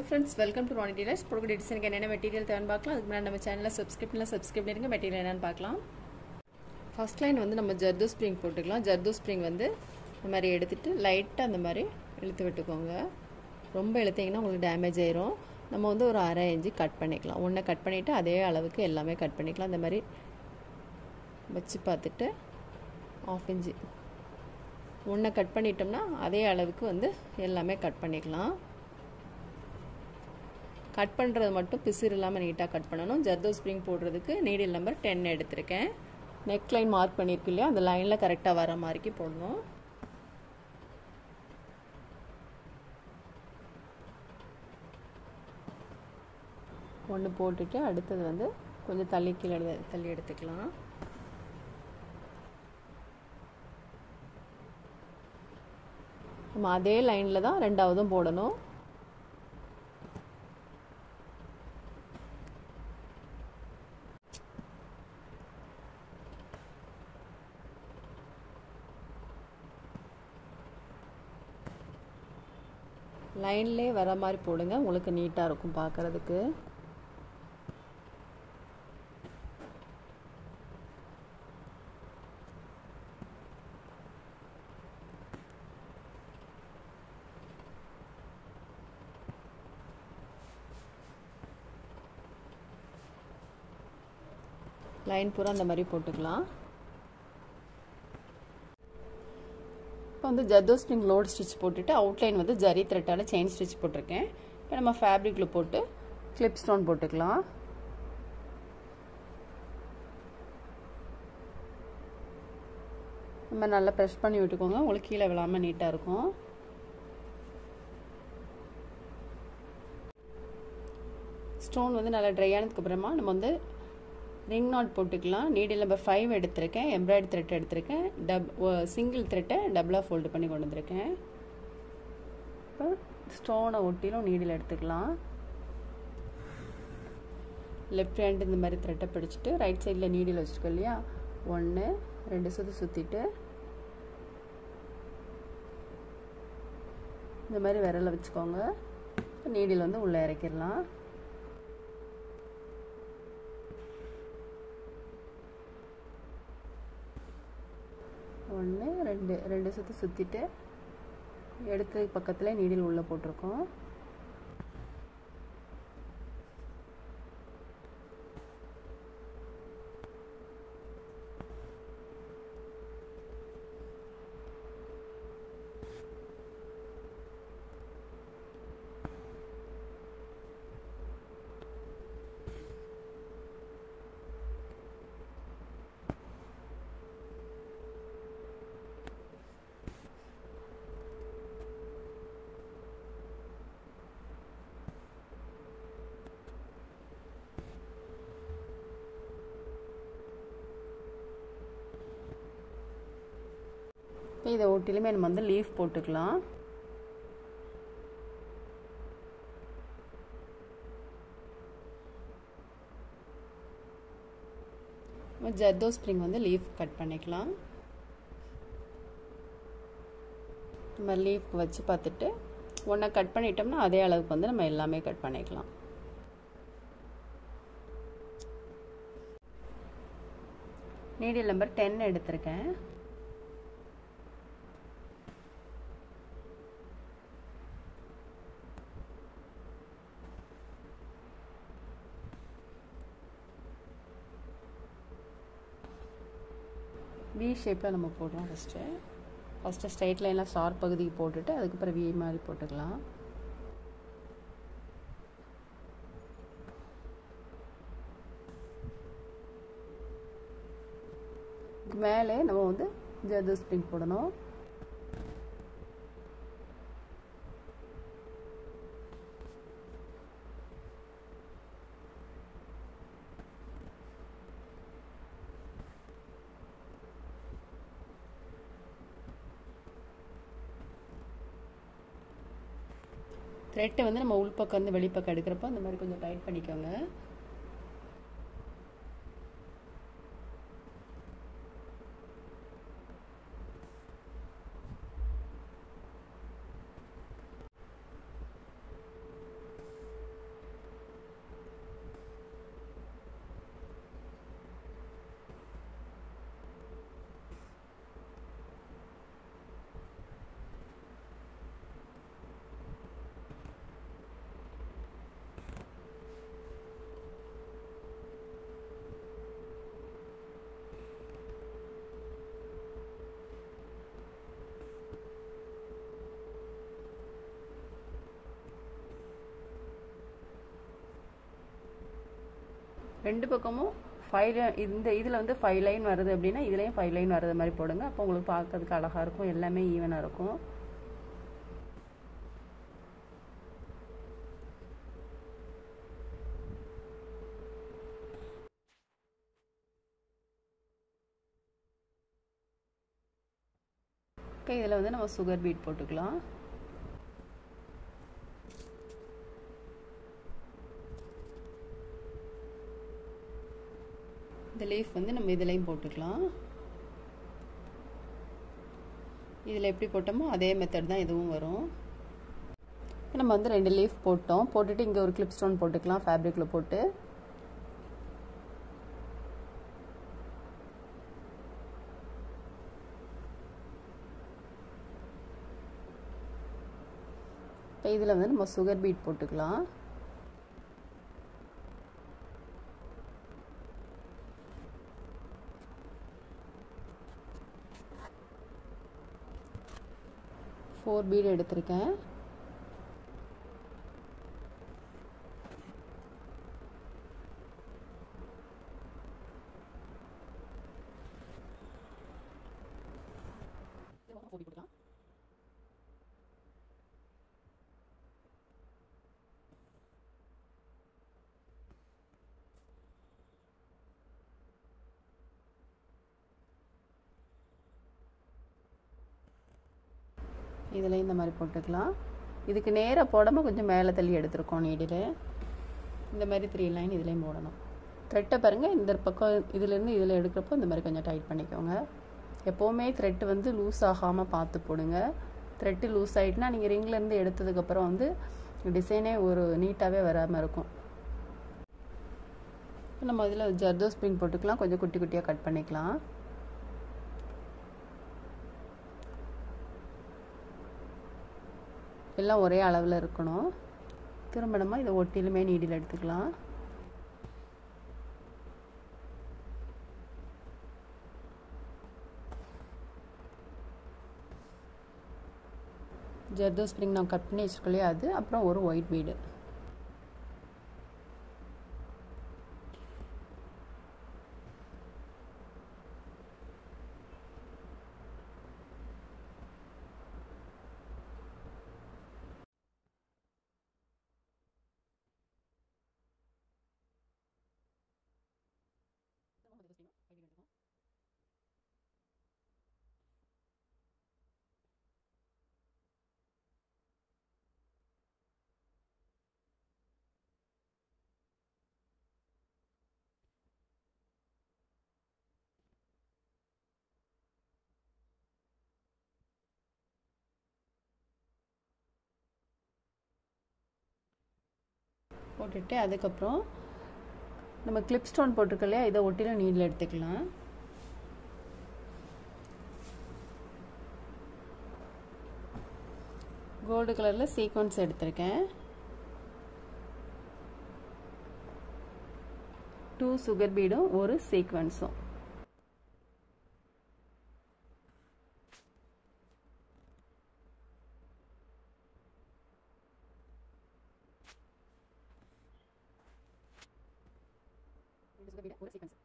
friends, welcome to Ronnie Tailors. Product design க்கு என்ன material தேவைன்னு பார்க்கலாம். அதுக்கு முன்னாடி நம்ம சேனலை சப்ஸ்கிரைப் பண்ணிருங்க. மெட்டீரியல் என்னன்னு பார்க்கலாம். ஃபர்ஸ்ட் லைன் வந்து நம்ம ஜர்தோ ஸ்ப்ரிங் போட்டுக்கலாம். ஜர்தோ ஸ்ப்ரிங் வந்து இந்த மாதிரி எடுத்துட்டு லைட்டா அந்த மாதிரி இழுத்து விட்டுக்கோங்க. ரொம்ப இழுத்தீங்கன்னா உங்களுக்கு டேமேஜ் ஆயிரும். நம்ம வந்து ஒரு அரை இன்ச் கட் பண்ணிக்கலாம். ஒண்ணை கட் பண்ணிட்டு அதே அளவுக்கு எல்லாமே கட் பண்ணிக்கலாம். இந்த மாதிரி வச்சு பார்த்துட்டு 1/2 இன்ச் ஒண்ணை கட் பண்ணிட்டோம்னா அதே அளவுக்கு வந்து எல்லாமே கட் பண்ணிக்கலாம். கட் பண்ணுறது மட்டும் பிசுறு இல்லாமல் நீட்டாக கட் பண்ணணும். ஜர்தோ ஸ்ப்ரிங் போடுறதுக்கு நீடில் நம்பர் 10 எடுத்திருக்கேன். நெக் லைன் மார்க் பண்ணியிருக்கு இல்லையா, அந்த லைனில் கரெக்டாக வர மாதிரிக்கு போடணும். ஒன்று போட்டுட்டு அடுத்தது வந்து கொஞ்சம் தள்ளி கீழே தள்ளி எடுத்துக்கலாம். நம்ம அதே லைனில் தான் ரெண்டாவதும் போடணும். லைன்லேயே வர மாதிரி போடுங்க, உங்களுக்கு நீட்டாக இருக்கும் பார்க்குறதுக்கு. லைன் பூரா அந்த மாதிரி போட்டுக்கலாம். இப்போ வந்து ஜர்தோ ஸ்ப்ரிங் லோட் ஸ்டிச் போட்டுட்டு அவுட்லைன் வந்து ஜரி த்ரெட்டால் செயின் ஸ்டிச் போட்டிருக்கேன். இப்போ நம்ம ஃபேப்ரிக்கில் போட்டு கிளிப் ஸ்டோன் போட்டுக்கலாம். நம்ம நல்லா ப்ரெஷ் பண்ணி விட்டுக்கோங்க, உங்களுக்கு கீழே விழாமல் நீட்டாக இருக்கும். ஸ்டோன் வந்து நல்லா ட்ரை ஆனதுக்கு அப்புறமா நம்ம வந்து ரிங் நாட் போட்டுக்கலாம். நீடில் நம்பர் 5 எடுத்திருக்கேன். எம்ப்ராய்டரி த்ரெட் எடுத்திருக்கேன். சிங்கிள் த்ரெட்டை டபுளாக ஃபோல்டு பண்ணி கொண்டு வந்திருக்கேன். இப்போ ஸ்டோனை ஒட்டிலும் நீடில் எடுத்துக்கலாம். லெஃப்ட் ஹேண்ட் இந்த மாதிரி த்ரெட்டை பிடிச்சிட்டு ரைட் சைடில் நீடில் வச்சுருக்கோம் இல்லையா, 1 2 சுற்றிட்டு இந்த மாதிரி விரலை வச்சுக்கோங்க. நீடில் வந்து உள்ளே இறக்கிடலாம். ஒன்று ரெண்டு சுற்றிட்டு எடுத்து பக்கத்தில் நீடில் உள்ளே போட்டிருக்கோம். இதை ஒட்டிலுமே நம்ம வந்து லீஃப் போட்டுக்கலாம். ஜர்தோ ஸ்ப்ரிங் வந்து லீஃப் கட் பண்ணிக்கலாம். நம்ம லீஃப் வச்சு பார்த்துட்டு ஒன்றை கட் பண்ணிட்டோம்னா அதே அளவுக்கு வந்து நம்ம எல்லாமே கட் பண்ணிக்கலாம். நீடில் நம்பர் 10 எடுத்திருக்கேன். வி ஷேப்பில் நம்ம போடுறோம். ஃபஸ்ட்டு ஸ்ட்ரைட் லைனில் ஷார்ப் பகுதிக்கு போட்டுட்டு அதுக்கப்புறம் வி மாதிரி போட்டுக்கலாம். மேலே நம்ம வந்து ஜர்தோ ஸ்ப்ரிங் போடணும். த்ரெட்டை வந்து நம்ம உள்பக்கம் வந்து வெளிப்பக்கம் எடுக்கிறப்போ அந்த மாதிரி கொஞ்சம் டைட் பண்ணிக்கோங்க. ரெண்டு பக்கமும் 5 இந்த இதில் வந்து 5 லைன் வருது அப்படின்னா இதுலேயும் 5 லைன் வர்றது மாதிரி போடுங்க. அப்போ உங்களுக்கு பார்க்கறதுக்கு அழகாக இருக்கும், எல்லாமே ஈவனாக இருக்கும். ஓகே, இதில் வந்து நம்ம சுகர் பீட் போட்டுக்கலாம். இந்த லீஃப் வந்து நம்ம இதுலேயும் போட்டுக்கலாம். இதில் எப்படி போட்டோமோ அதே மெத்தட் தான் இதுவும் வரும். நம்ம வந்து 2 லீஃப் போட்டோம். போட்டுட்டு இங்கே ஒரு கிளிப் ஸ்டோன் போட்டுக்கலாம் ஃபேப்ரிக்கில் போட்டு. இப்போ இதில் வந்து நம்ம சுகர் பீட் போட்டுக்கலாம். ஃபோர் பீட் எடுத்திருக்கேன். இதில் இந்த மாதிரி போட்டுக்கலாம். இதுக்கு நேராக போடாமல் கொஞ்சம் மேலே தள்ளி எடுத்துருக்கோம் நீடில். இந்த மாதிரி 3 லைன் இதுலேயும் போடணும். த்ரெட்டை பாருங்கள், இந்த பக்கம் இதிலேருந்து இதில் எடுக்கிறப்போ இந்த மாதிரி கொஞ்சம் டைட் பண்ணிக்கோங்க. எப்போவுமே த்ரெட்டு வந்து லூஸ் ஆகாமல் பார்த்து போடுங்க. த்ரெட்டு லூஸ் ஆகிட்டுனா நீங்கள் ரிங்லேருந்து எடுத்ததுக்கப்புறம் வந்து டிசைனே ஒரு நீட்டாகவே வராமல் இருக்கும். நம்ம இதில் ஜர்தோ ஸ்ப்ரிங் போட்டுக்கலாம். கொஞ்சம் குட்டி குட்டியாக கட் பண்ணிக்கலாம். எல்லாம் ஒரே அளவில் இருக்கணும். திரும்ப நம்ம இதை ஒட்டிலுமே நீடில் எடுத்துக்கலாம். ஜர்தோ ஸ்ப்ரிங் நான் கட் பண்ணி வச்சுருக்கலையே அது, அப்புறம் ஒரு ஒயிட் பீடு. போட்டுட்டு அதுக்கப்புறம் நம்ம கிளிப் ஸ்டோன் போட்டிருக்க இல்லையா, இதை ஒட்டில நீடில் எடுத்துக்கலாம். கோல்டு கலரில் சீக்வன்ஸ் எடுத்திருக்கேன். 2 சுகர் பீடும் ஒரு சீக்வன்ஸும். ஒரு சீக்வன்ஸ்.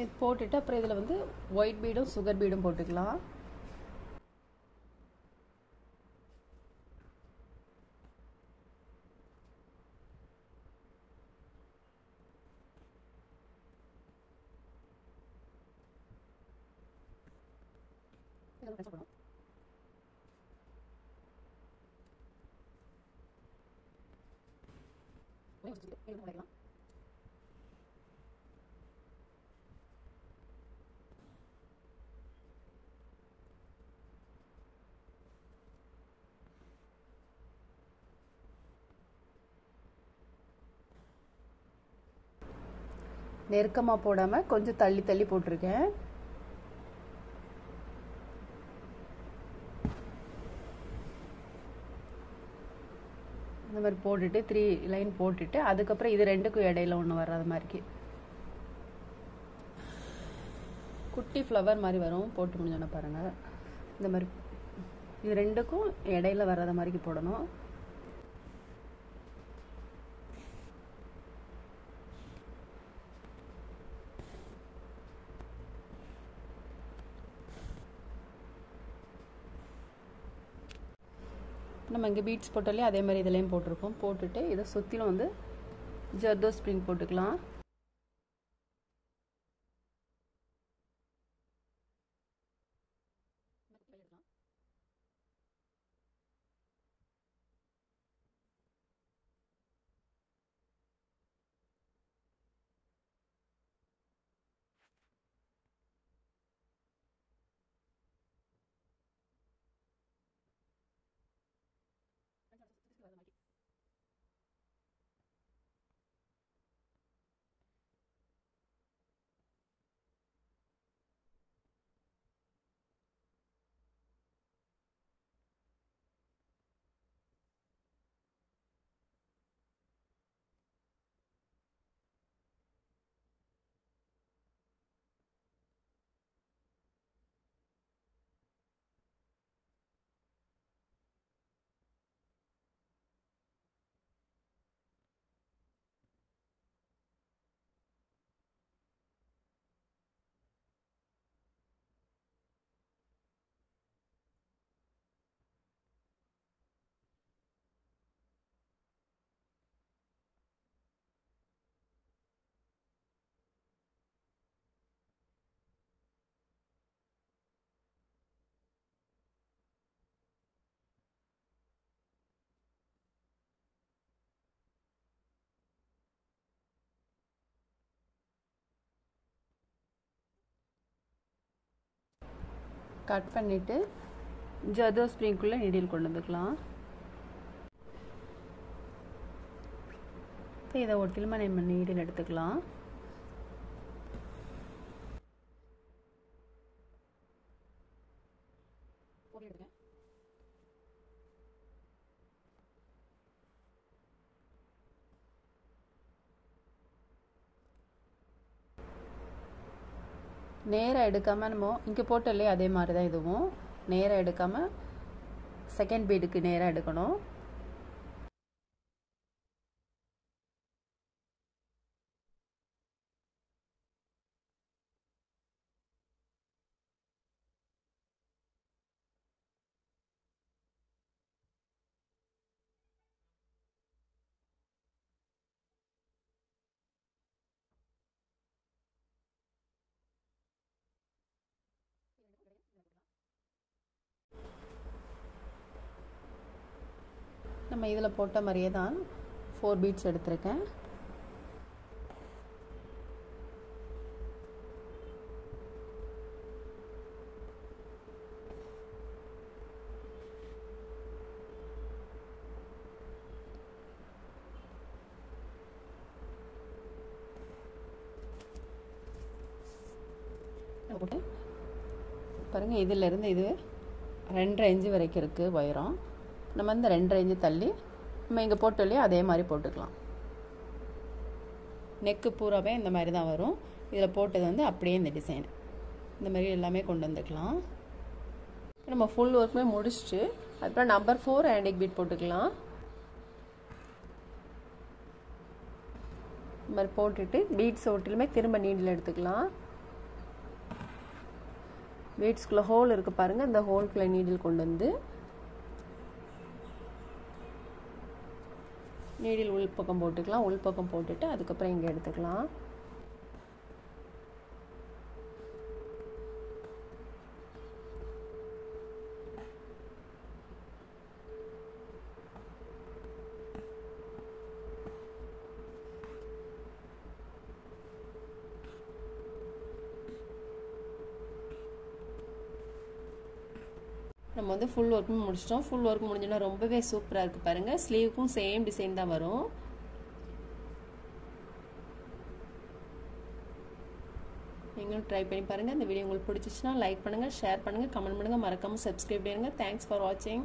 இது போட்டுட்டு அப்புறம் இதில் வந்து ஒயிட் பீடும் சுகர் பீடும் போட்டுக்கலாம். நெருக்கமா போடாம கொஞ்சம் தள்ளி தள்ளி போட்டுருக்கேன். இந்த மாதிரி போட்டுட்டு 3 லைன் போட்டுட்டு அதுக்கப்புறம் இது ரெண்டுக்கும் இடையில ஒன்று வர்றது மாதிரி குட்டி ஃப்ளவர் மாதிரி வரும். போட்டு முடிஞ்சோன்னா பாருங்க. இந்த மாதிரி இது ரெண்டுக்கும் இடையில வர்றத மாதிரி போடணும். நம்ம இங்கே பீட்ஸ் போட்டாலே அதே மாதிரி இதுலேயும் போட்டிருக்கோம். போட்டுட்டு இதை சுற்றிலும் வந்து ஜர்தோ ஸ்ப்ரிங் போட்டுக்கலாம். கட் பண்ணிவிட்டு ஜர்தோ ஸ்ப்ரிங்குள்ளே நீடில் கொண்டு வந்துக்கலாம். இதை ஒட்டிலுமா நம்ம நீடில் எடுத்துக்கலாம். நேராக எடுக்காமல் நம்ம இங்கே போட்டோம்லையே அதே மாதிரி தான் இதுவும் நேராக எடுக்காமல் செகண்ட் பீடுக்கு நேராக எடுக்கணும். நம்ம இதில் போட்ட மாதிரியே தான் 4 பீட்ஸ் எடுத்திருக்கேன். பாருங்க, இதிலிருந்து இது 2.5 இன்ச்சு வரைக்கும் இருக்குது உயரம். நம்ம இந்த 2.5 இன்ச்சு தள்ளி நம்ம இங்கே போட்டோலையே அதே மாதிரி போட்டுக்கலாம். நெக்கு பூராவே இந்த மாதிரி தான் வரும். இதில் போட்டது வந்து அப்படியே இந்த டிசைன் இந்த மாதிரி எல்லாமே கொண்டு வந்துக்கலாம். நம்ம ஃபுல் ஒர்க்குமே முடிச்சுட்டு அதுக்கப்புறம் நம்பர் 4 ஆன்டிக் பீட் போட்டுக்கலாம். இந்த மாதிரி போட்டுட்டு பீட்ஸ் ஒட்டிலுமே திரும்ப நீடில் எடுத்துக்கலாம். பீட்ஸ்குள்ளே ஹோல் இருக்குது பாருங்கள், இந்த ஹோல்குள்ளே நீடில் கொண்டு வந்து நீடில் உள்பக்கம் போட்டுக்கலாம். உள்பக்கம் போட்டுட்டு அதுக்கப்புறம் இங்கே எடுத்துக்கலாம். நம்ம வந்து ஃபுல் ஒர்க்கும் முடிச்சிட்டோம். ஃபுல் ஒர்க் முடிஞ்சோன்னா ரொம்பவே சூப்பராக இருக்குது பாருங்கள். ஸ்லீவுக்கும் சேம் டிசைன் தான் வரும். நீங்களும் ட்ரை பண்ணி பாருங்கள். இந்த வீடியோ உங்களுக்கு பிடிச்சிச்சுன்னா லைக் பண்ணுங்கள், ஷேர் பண்ணுங்கள், கமெண்ட் பண்ணுங்கள், மறக்காமல் சப்ஸ்கிரைப் பண்ணுங்கள். தேங்க்ஸ் ஃபார் வாட்சிங்.